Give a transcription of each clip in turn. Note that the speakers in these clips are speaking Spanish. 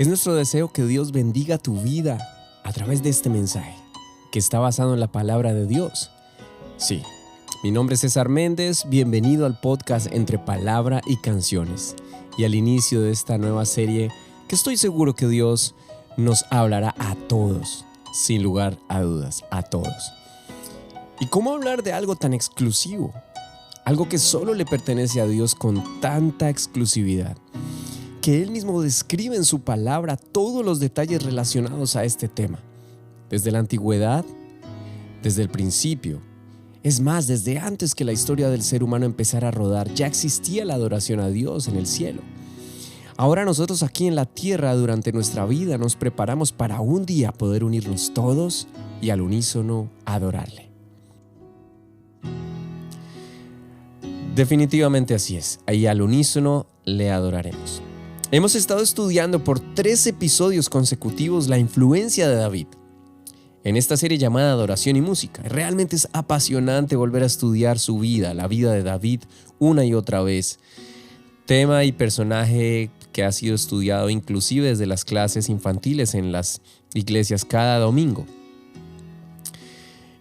Es nuestro deseo que Dios bendiga tu vida a través de este mensaje, que está basado en la palabra de Dios. Sí, mi nombre es César Méndez, bienvenido al podcast Entre Palabra y Canciones y al inicio de esta nueva serie que estoy seguro que Dios nos hablará a todos, sin lugar a dudas, a todos. ¿Y cómo hablar de algo tan exclusivo? Algo que solo le pertenece a Dios con tanta exclusividad, que Él mismo describe en su palabra todos los detalles relacionados a este tema, desde la antigüedad, desde el principio. Es más, desde antes que la historia del ser humano empezara a rodar, ya existía la adoración a Dios en el cielo. Ahora nosotros aquí en la tierra, durante nuestra vida, nos preparamos para un día poder unirnos todos y al unísono adorarle. Definitivamente así es, ahí al unísono le adoraremos. Hemos estado estudiando por 3 episodios consecutivos la influencia de David en esta serie llamada Adoración y Música. Realmente es apasionante volver a estudiar su vida, la vida de David, una y otra vez. Tema y personaje que ha sido estudiado inclusive desde las clases infantiles en las iglesias cada domingo.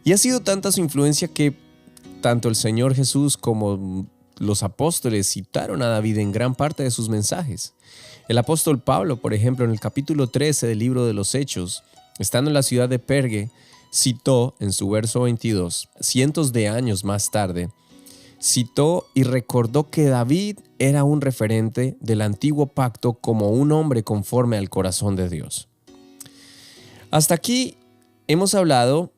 Y ha sido tanta su influencia que tanto el Señor Jesús como los apóstoles citaron a David en gran parte de sus mensajes. El apóstol Pablo, por ejemplo, en el capítulo 13 del libro de los Hechos, estando en la ciudad de Perge, citó en su verso 22, cientos de años más tarde, citó y recordó que David era un referente del antiguo pacto como un hombre conforme al corazón de Dios. Hasta aquí hemos hablado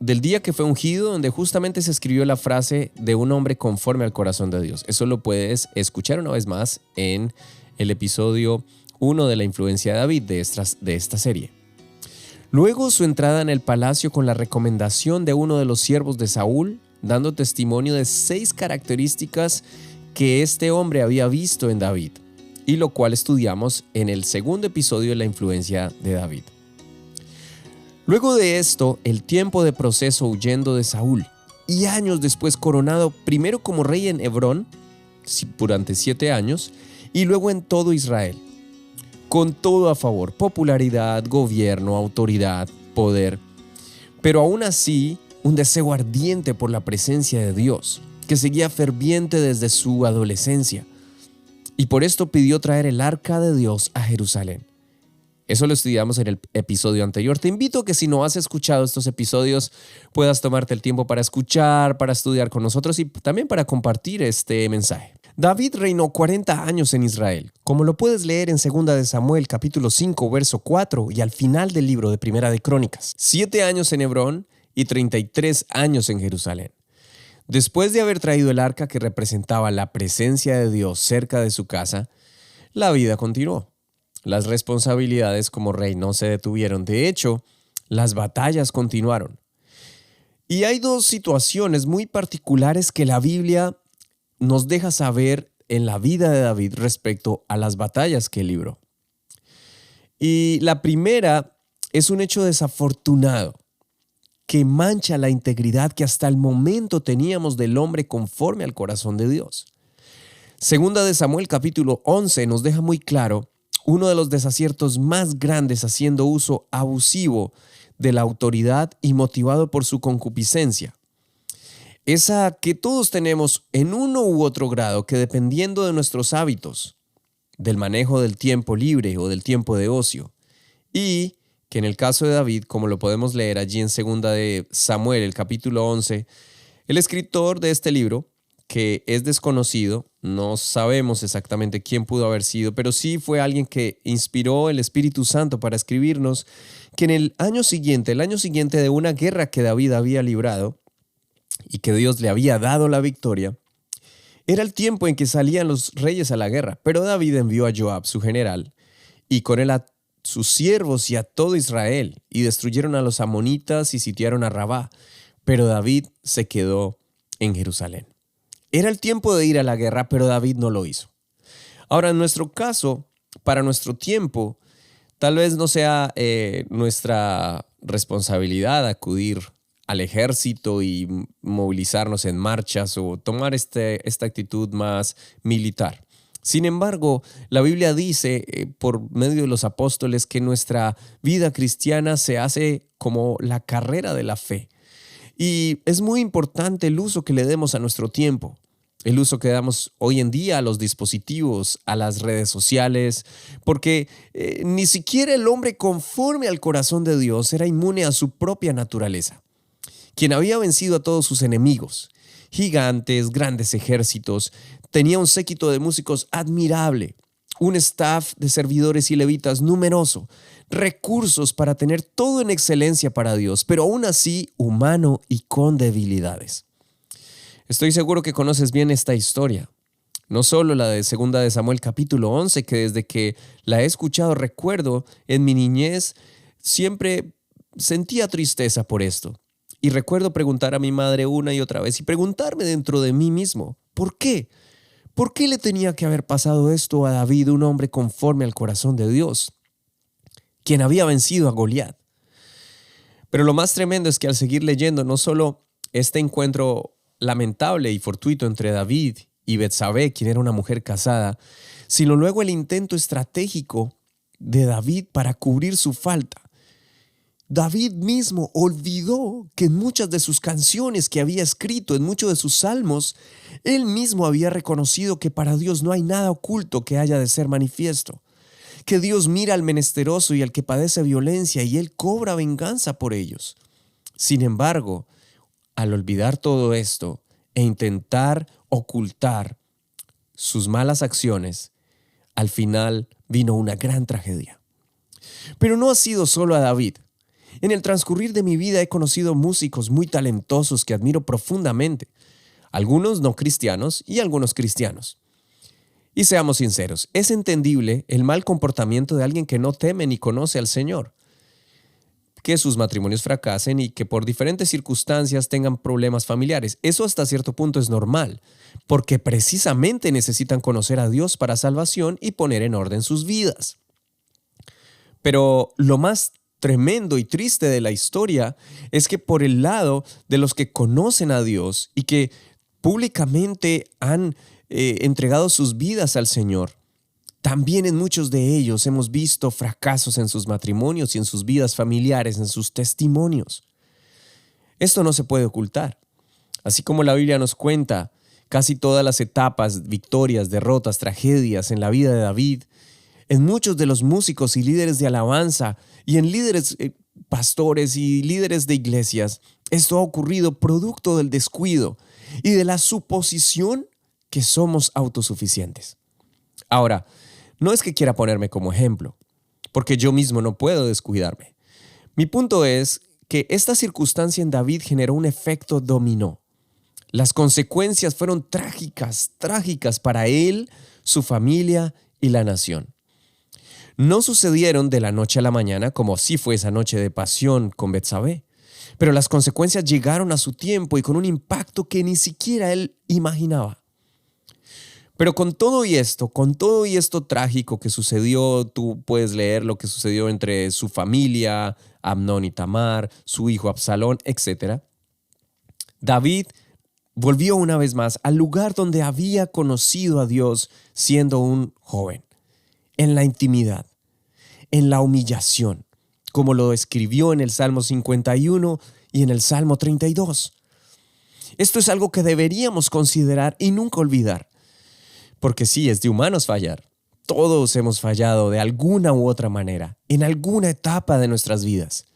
del día que fue ungido, donde justamente se escribió la frase de un hombre conforme al corazón de Dios. Eso lo puedes escuchar una vez más en el episodio 1 de la influencia de David de esta serie. Luego su entrada en el palacio con la recomendación de uno de los siervos de Saúl, dando testimonio de 6 características que este hombre había visto en David, y lo cual estudiamos en el segundo episodio de la influencia de David. Luego de esto, el tiempo de proceso huyendo de Saúl, y años después coronado primero como rey en Hebrón, durante 7 años, y luego en todo Israel, con todo a favor, popularidad, gobierno, autoridad, poder, pero aún así un deseo ardiente por la presencia de Dios, que seguía ferviente desde su adolescencia, y por esto pidió traer el arca de Dios a Jerusalén. Eso lo estudiamos en el episodio anterior. Te invito a que si no has escuchado estos episodios, puedas tomarte el tiempo para escuchar, para estudiar con nosotros y también para compartir este mensaje. David reinó 40 años en Israel, como lo puedes leer en 2 de Samuel, capítulo 5, verso 4 y al final del libro de Primera de Crónicas. 7 años en Hebrón y 33 años en Jerusalén. Después de haber traído el arca que representaba la presencia de Dios cerca de su casa, la vida continuó. Las responsabilidades como rey no se detuvieron. De hecho, las batallas continuaron. Y hay 2 situaciones muy particulares que la Biblia nos deja saber en la vida de David respecto a las batallas que libró. Y la primera es un hecho desafortunado que mancha la integridad que hasta el momento teníamos del hombre conforme al corazón de Dios. 2 de Samuel capítulo 11 nos deja muy claro uno de los desaciertos más grandes haciendo uso abusivo de la autoridad y motivado por su concupiscencia. Esa que todos tenemos en uno u otro grado que dependiendo de nuestros hábitos, del manejo del tiempo libre o del tiempo de ocio, y que en el caso de David, como lo podemos leer allí en 2 de Samuel, el capítulo 11, el escritor de este libro, que es desconocido, no sabemos exactamente quién pudo haber sido, pero sí fue alguien que inspiró el Espíritu Santo para escribirnos que en el año siguiente de una guerra que David había librado y que Dios le había dado la victoria, era el tiempo en que salían los reyes a la guerra, pero David envió a Joab, su general, y con él a sus siervos y a todo Israel, y destruyeron a los amonitas y sitiaron a Rabá, pero David se quedó en Jerusalén. Era el tiempo de ir a la guerra, pero David no lo hizo. Ahora, en nuestro caso, para nuestro tiempo, tal vez no sea nuestra responsabilidad acudir al ejército y movilizarnos en marchas o tomar esta actitud más militar. Sin embargo, la Biblia dice por medio de los apóstoles que nuestra vida cristiana se hace como la carrera de la fe. Y es muy importante el uso que le demos a nuestro tiempo, el uso que damos hoy en día a los dispositivos, a las redes sociales, porque ni siquiera el hombre conforme al corazón de Dios era inmune a su propia naturaleza, quien había vencido a todos sus enemigos, gigantes, grandes ejércitos, tenía un séquito de músicos admirable, un staff de servidores y levitas numeroso, recursos para tener todo en excelencia para Dios, pero aún así humano y con debilidades. Estoy seguro que conoces bien esta historia, no solo la de 2 de Samuel capítulo 11, que desde que la he escuchado recuerdo en mi niñez siempre sentía tristeza por esto. Y recuerdo preguntar a mi madre una y otra vez y preguntarme dentro de mí mismo, ¿por qué? ¿Por qué le tenía que haber pasado esto a David, un hombre conforme al corazón de Dios, quien había vencido a Goliat? Pero lo más tremendo es que al seguir leyendo, no solo este encuentro lamentable y fortuito entre David y Betsabé, quien era una mujer casada, sino luego el intento estratégico de David para cubrir su falta. David mismo olvidó que en muchas de sus canciones que había escrito, en muchos de sus salmos, él mismo había reconocido que para Dios no hay nada oculto que haya de ser manifiesto, que Dios mira al menesteroso y al que padece violencia y él cobra venganza por ellos. Sin embargo, al olvidar todo esto e intentar ocultar sus malas acciones, al final vino una gran tragedia. Pero no ha sido solo a David. En el transcurrir de mi vida he conocido músicos muy talentosos que admiro profundamente, algunos no cristianos y algunos cristianos. Y seamos sinceros, es entendible el mal comportamiento de alguien que no teme ni conoce al Señor, que sus matrimonios fracasen y que por diferentes circunstancias tengan problemas familiares. Eso hasta cierto punto es normal, porque precisamente necesitan conocer a Dios para salvación y poner en orden sus vidas. Pero lo más tremendo y triste de la historia es que por el lado de los que conocen a Dios y que públicamente han entregado sus vidas al Señor, también en muchos de ellos hemos visto fracasos en sus matrimonios y en sus vidas familiares, en sus testimonios. Esto no se puede ocultar. Así como la Biblia nos cuenta casi todas las etapas, victorias, derrotas, tragedias en la vida de David, en muchos de los músicos y líderes de alabanza y en líderes pastores y líderes de iglesias, esto ha ocurrido producto del descuido y de la suposición que somos autosuficientes. Ahora, no es que quiera ponerme como ejemplo, porque yo mismo no puedo descuidarme. Mi punto es que esta circunstancia en David generó un efecto dominó. Las consecuencias fueron trágicas para él, su familia y la nación. No sucedieron de la noche a la mañana como sí fue esa noche de pasión con Betsabé, pero las consecuencias llegaron a su tiempo y con un impacto que ni siquiera él imaginaba. Pero con todo y esto trágico que sucedió, tú puedes leer lo que sucedió entre su familia, Amnón y Tamar, su hijo Absalón, etc. David volvió una vez más al lugar donde había conocido a Dios siendo un joven, en la intimidad, en la humillación, como lo escribió en el Salmo 51 y en el Salmo 32. Esto es algo que deberíamos considerar y nunca olvidar. Porque sí, es de humanos fallar. Todos hemos fallado de alguna u otra manera, en alguna etapa de nuestras vidas.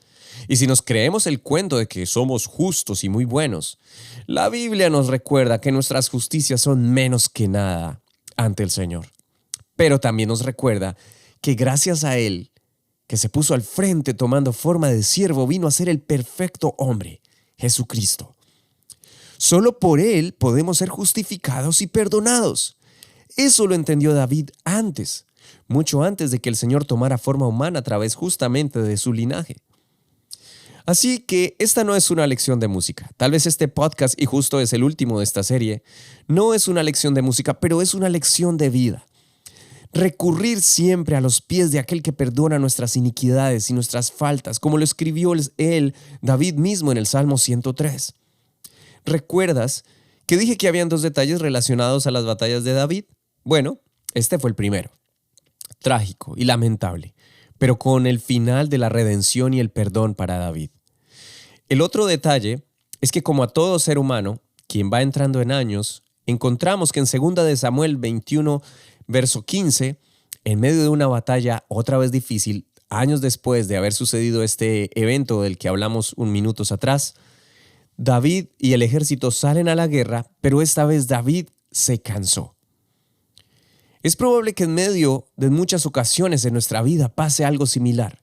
Y si nos creemos el cuento de que somos justos y muy buenos, la Biblia nos recuerda que nuestras justicias son menos que nada ante el Señor. Pero también nos recuerda que gracias a Él, que se puso al frente tomando forma de siervo, vino a ser el perfecto hombre, Jesucristo. Solo por Él podemos ser justificados y perdonados. Eso lo entendió David antes, mucho antes de que el Señor tomara forma humana a través justamente de su linaje. Así que esta no es una lección de música. Tal vez este podcast, y justo es el último de esta serie, no es una lección de música, pero es una lección de vida. Recurrir siempre a los pies de aquel que perdona nuestras iniquidades y nuestras faltas, como lo escribió David mismo en el Salmo 103. ¿Recuerdas que dije que habían dos detalles relacionados a las batallas de David? Bueno, Este fue el primero, trágico y lamentable, pero con el final de la redención y el perdón para David. El otro detalle es que como a todo ser humano, quien va entrando en años, encontramos que en 2 de Samuel 21, verso 15, en medio de una batalla otra vez difícil, años después de haber sucedido este evento del que hablamos un minutos atrás, David y el ejército salen a la guerra, pero esta vez David se cansó. Es probable que en medio de muchas ocasiones en nuestra vida pase algo similar.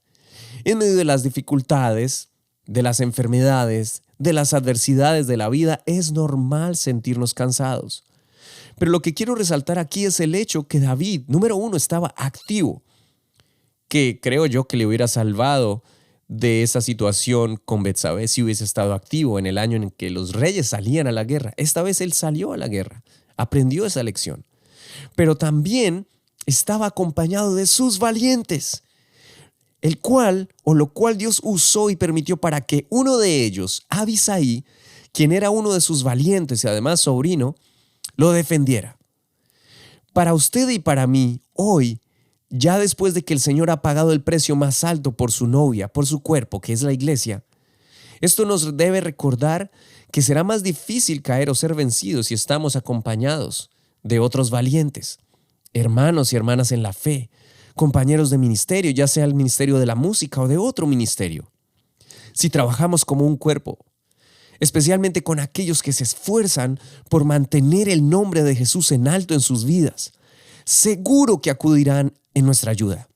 En medio de las dificultades, de las enfermedades, de las adversidades de la vida, es normal sentirnos cansados. Pero lo que quiero resaltar aquí es el hecho que David, número uno, estaba activo, que creo yo que le hubiera salvado de esa situación con Betsabé si hubiese estado activo en el año en que los reyes salían a la guerra. Esta vez él salió a la guerra, aprendió esa lección. Pero también estaba acompañado de sus valientes, lo cual Dios usó y permitió para que uno de ellos, Abisai, quien era uno de sus valientes y además sobrino, lo defendiera. Para usted y para mí, hoy, ya después de que el Señor ha pagado el precio más alto por su novia, por su cuerpo, que es la iglesia, esto nos debe recordar que será más difícil caer o ser vencidos si estamos acompañados de otros valientes, hermanos y hermanas en la fe, compañeros de ministerio, ya sea el ministerio de la música o de otro ministerio. Si trabajamos como un cuerpo, especialmente con aquellos que se esfuerzan por mantener el nombre de Jesús en alto en sus vidas, seguro que acudirán en nuestra ayuda.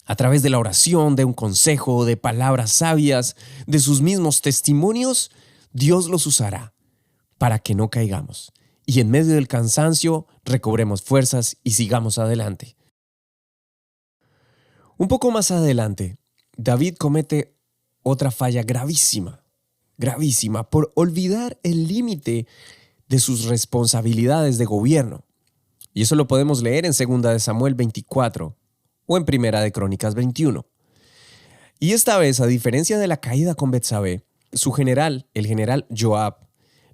A través de la oración, de un consejo, de palabras sabias, de sus mismos testimonios, Dios los usará para que no caigamos y en medio del cansancio recobremos fuerzas y sigamos adelante. Un poco más adelante, David comete otra falla gravísima por olvidar el límite de sus responsabilidades de gobierno. Y eso lo podemos leer en 2 de Samuel 24 o en 1 de Crónicas 21. Y esta vez, a diferencia de la caída con Betsabé, su general, el general Joab,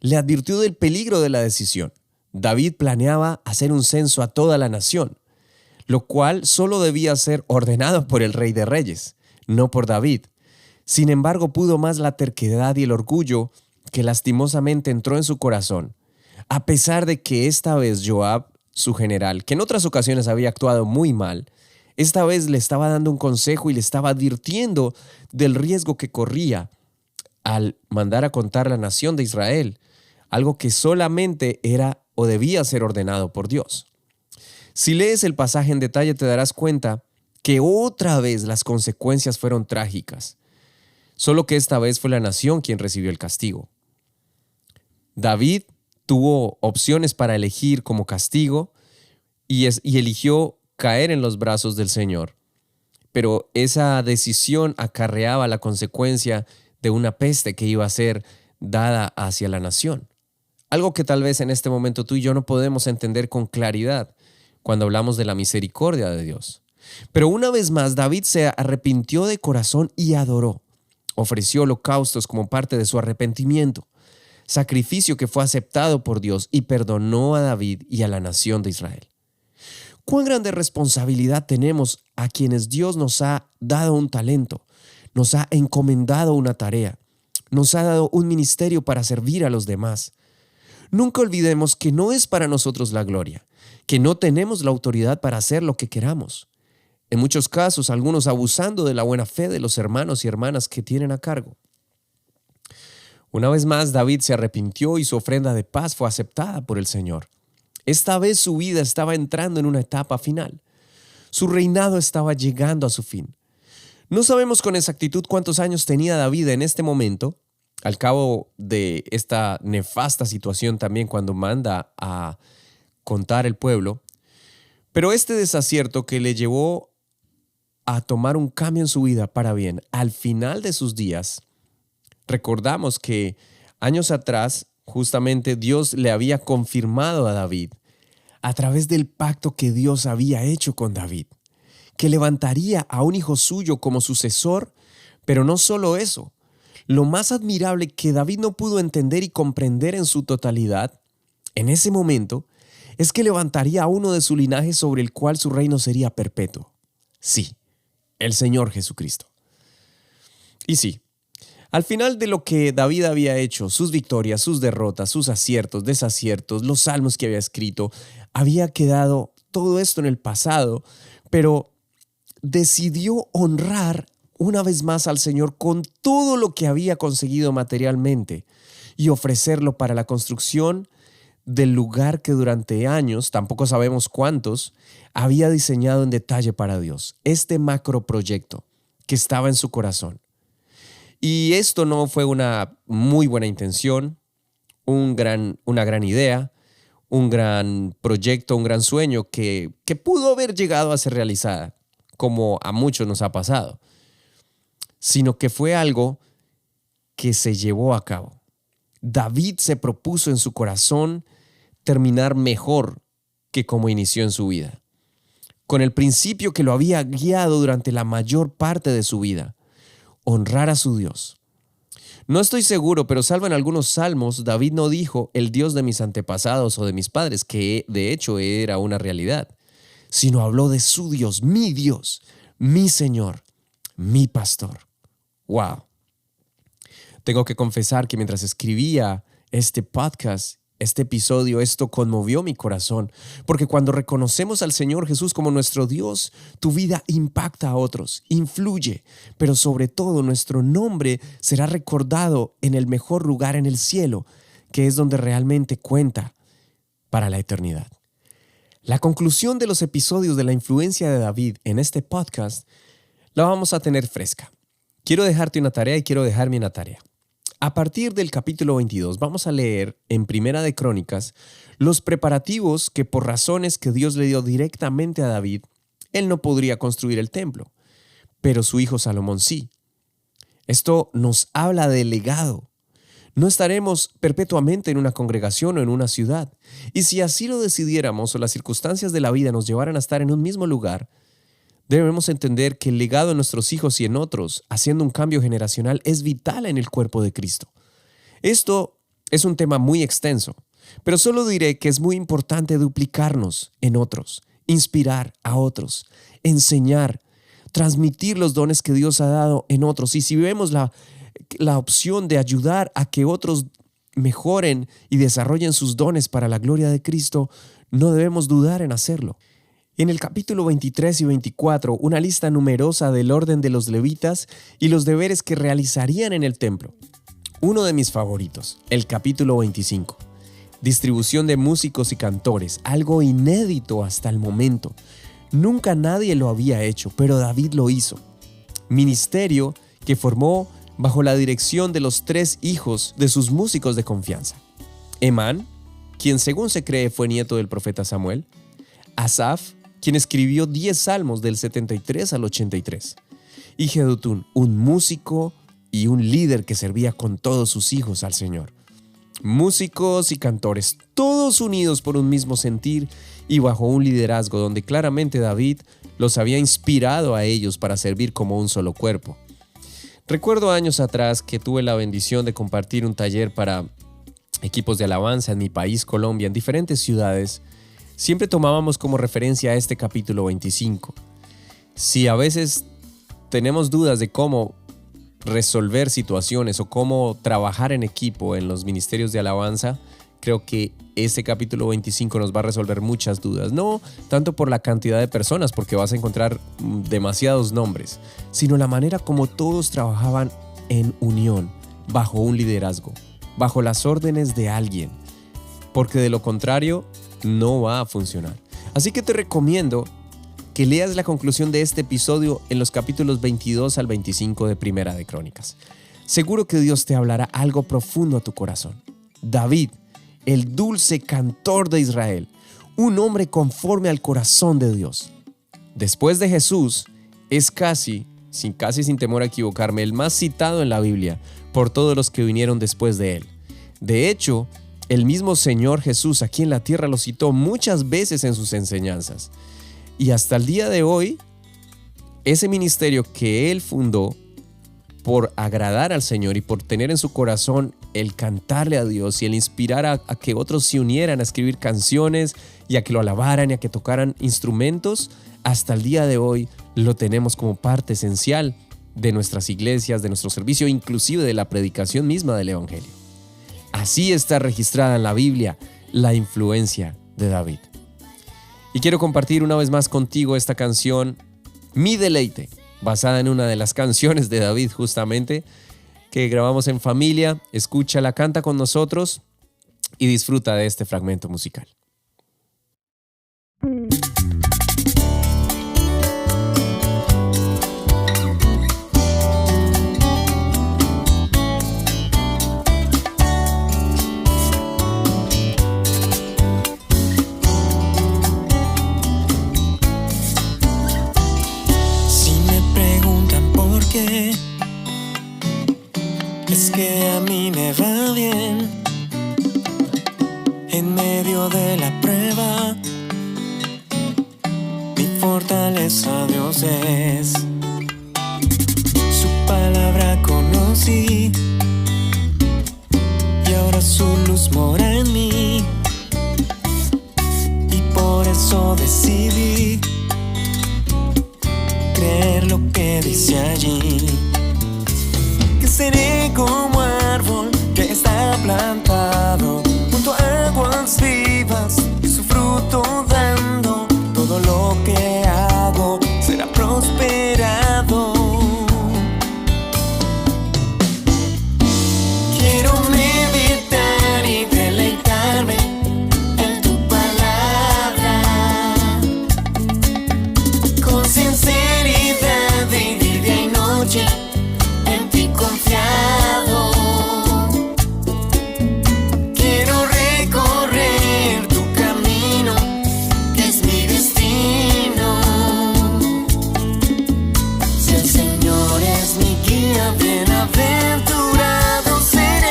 le advirtió del peligro de la decisión. David planeaba hacer un censo a toda la nación, lo cual solo debía ser ordenado por el Rey de Reyes, no por David. Sin embargo, pudo más la terquedad y el orgullo que lastimosamente entró en su corazón, a pesar de que esta vez Joab, su general, que en otras ocasiones había actuado muy mal, esta vez le estaba dando un consejo y le estaba advirtiendo del riesgo que corría al mandar a contar la nación de Israel, algo que solamente era o debía ser ordenado por Dios. Si lees el pasaje en detalle te darás cuenta que otra vez las consecuencias fueron trágicas, solo que esta vez fue la nación quien recibió el castigo. David tuvo opciones para elegir como castigo y eligió caer en los brazos del Señor, pero esa decisión acarreaba la consecuencia de una peste que iba a ser dada hacia la nación. Algo que tal vez en este momento tú y yo no podemos entender con claridad cuando hablamos de la misericordia de Dios. Pero una vez más, David se arrepintió de corazón y adoró. Ofreció holocaustos como parte de su arrepentimiento, sacrificio que fue aceptado por Dios y perdonó a David y a la nación de Israel. ¿Cuán grande responsabilidad tenemos a quienes Dios nos ha dado un talento, nos ha encomendado una tarea, nos ha dado un ministerio para servir a los demás? Nunca olvidemos que no es para nosotros la gloria, que no tenemos la autoridad para hacer lo que queramos. En muchos casos, algunos abusando de la buena fe de los hermanos y hermanas que tienen a cargo. Una vez más, David se arrepintió y su ofrenda de paz fue aceptada por el Señor. Esta vez su vida estaba entrando en una etapa final. Su reinado estaba llegando a su fin. No sabemos con exactitud cuántos años tenía David en este momento, al cabo de esta nefasta situación también cuando manda a contar el pueblo, pero este desacierto que le llevó a tomar un cambio en su vida para bien, al final de sus días, recordamos que años atrás justamente Dios le había confirmado a David a través del pacto que Dios había hecho con David, que levantaría a un hijo suyo como sucesor, pero no solo eso. Lo más admirable que David no pudo entender y comprender en su totalidad, en ese momento, es que levantaría a uno de su linaje sobre el cual su reino sería perpetuo. Sí, el Señor Jesucristo. Y sí, al final de lo que David había hecho, sus victorias, sus derrotas, sus aciertos, desaciertos, los salmos que había escrito, había quedado todo esto en el pasado, pero decidió honrar una vez más al Señor con todo lo que había conseguido materialmente y ofrecerlo para la construcción del lugar que durante años, tampoco sabemos cuántos, había diseñado en detalle para Dios. Este macroproyecto que estaba en su corazón. Y esto no fue una muy buena intención, una gran idea, un gran proyecto, un gran sueño que pudo haber llegado a ser realizada, como a muchos nos ha pasado, sino que fue algo que se llevó a cabo. David se propuso en su corazón terminar mejor que como inició en su vida, con el principio que lo había guiado durante la mayor parte de su vida: honrar a su Dios. No estoy seguro, pero salvo en algunos salmos, David no dijo el Dios de mis antepasados o de mis padres, que de hecho era una realidad, sino habló de su Dios, mi Señor, mi pastor. ¡Wow! Tengo que confesar que mientras escribía este podcast, este episodio, esto conmovió mi corazón, porque cuando reconocemos al Señor Jesús como nuestro Dios, tu vida impacta a otros, influye, pero sobre todo nuestro nombre será recordado en el mejor lugar en el cielo, que es donde realmente cuenta para la eternidad. La conclusión de los episodios de la influencia de David en este podcast la vamos a tener fresca. Quiero dejarte una tarea y quiero dejarme una tarea. A partir del capítulo 22 vamos a leer en Primera de Crónicas los preparativos que por razones que Dios le dio directamente a David, él no podría construir el templo, pero su hijo Salomón sí. Esto nos habla de legado. No estaremos perpetuamente en una congregación o en una ciudad, y si así lo decidiéramos o las circunstancias de la vida nos llevaran a estar en un mismo lugar, debemos entender que el legado en nuestros hijos y en otros, haciendo un cambio generacional, es vital en el cuerpo de Cristo. Esto es un tema muy extenso, pero solo diré que es muy importante duplicarnos en otros, inspirar a otros, enseñar, transmitir los dones que Dios ha dado en otros. Y si vemos la opción de ayudar a que otros mejoren y desarrollen sus dones para la gloria de Cristo, no debemos dudar en hacerlo. En el capítulo 23 y 24, una lista numerosa del orden de los levitas y los deberes que realizarían en el templo. Uno de mis favoritos, el capítulo 25. Distribución de músicos y cantores, algo inédito hasta el momento. Nunca nadie lo había hecho, pero David lo hizo. Ministerio que formó bajo la dirección de los 3 hijos de sus músicos de confianza. Emán, quien según se cree fue nieto del profeta Samuel. Asaf, quien escribió 10 salmos del 73 al 83. Y Jedutún, un músico y un líder que servía con todos sus hijos al Señor. Músicos y cantores, todos unidos por un mismo sentir y bajo un liderazgo donde claramente David los había inspirado a ellos para servir como un solo cuerpo. Recuerdo años atrás que tuve la bendición de compartir un taller para equipos de alabanza en mi país, Colombia, en diferentes ciudades. Siempre tomábamos como referencia a este capítulo 25. Si a veces tenemos dudas de cómo resolver situaciones o cómo trabajar en equipo en los ministerios de alabanza, creo que este capítulo 25 nos va a resolver muchas dudas. No tanto por la cantidad de personas, porque vas a encontrar demasiados nombres, sino la manera como todos trabajaban en unión, bajo un liderazgo, bajo las órdenes de alguien, porque de lo contrario no va a funcionar. Así que te recomiendo que leas la conclusión de este episodio en los capítulos 22 al 25 de Primera de Crónicas. Seguro que Dios te hablará algo profundo a tu corazón. David, el dulce cantor de Israel, un hombre conforme al corazón de Dios. Después de Jesús, es casi sin temor a equivocarme, el más citado en la Biblia por todos los que vinieron después de él. De hecho, el mismo Señor Jesús aquí en la tierra lo citó muchas veces en sus enseñanzas. Y hasta el día de hoy, ese ministerio que él fundó por agradar al Señor y por tener en su corazón el cantarle a Dios y el inspirar a que otros se unieran a escribir canciones y a que lo alabaran y a que tocaran instrumentos, hasta el día de hoy lo tenemos como parte esencial de nuestras iglesias, de nuestro servicio, inclusive de la predicación misma del Evangelio. Así está registrada en la Biblia la influencia de David. Y quiero compartir una vez más contigo esta canción, Mi Deleite, basada en una de las canciones de David justamente, que grabamos en familia. Escúchala, canta con nosotros y disfruta de este fragmento musical. Es que a mí me va bien en medio de la prueba. Mi fortaleza Dios es. Su palabra conocí y ahora su luz mora en mí. Y por eso decidí creer lo que dice allí. Seré como árbol que está plantado junto a aguas vivas, su fruto dando. Todo lo que hago será prosperado. Quiero meditar y deleitarme en tu palabra, con sinceridad de día y noche. Confiado, quiero recorrer tu camino, que es mi destino. Si el Señor es mi guía, bienaventurado seré.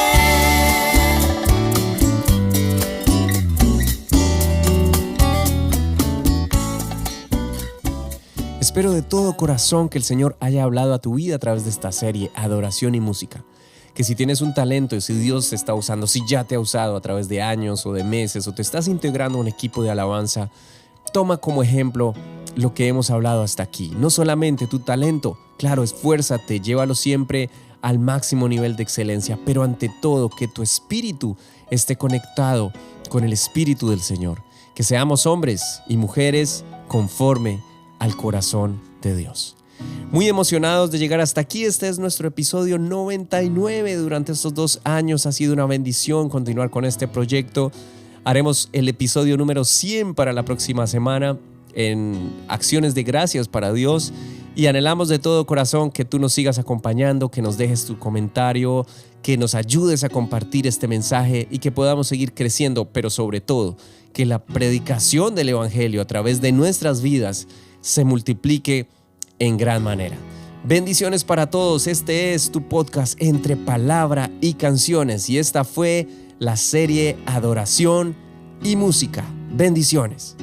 Espero de todo corazón que el Señor haya hablado a tu vida a través de esta serie Adoración y Música. Que si tienes un talento y si Dios te está usando, si ya te ha usado a través de años o de meses o te estás integrando a un equipo de alabanza, toma como ejemplo lo que hemos hablado hasta aquí. No solamente tu talento, claro, esfuérzate, llévalo siempre al máximo nivel de excelencia, pero ante todo que tu espíritu esté conectado con el Espíritu del Señor. Que seamos hombres y mujeres conforme al corazón de Dios. Muy emocionados de llegar hasta aquí. Este es nuestro episodio 99. Durante estos 2 años ha sido una bendición continuar con este proyecto. Haremos el episodio número 100 para la próxima semana en acciones de gracias para Dios, y anhelamos de todo corazón que tú nos sigas acompañando, que nos dejes tu comentario, que nos ayudes a compartir este mensaje y que podamos seguir creciendo, pero sobre todo que la predicación del Evangelio a través de nuestras vidas se multiplique en gran manera. Bendiciones para todos. Este es tu podcast Entre Palabra y Canciones y esta fue la serie Adoración y Música. Bendiciones.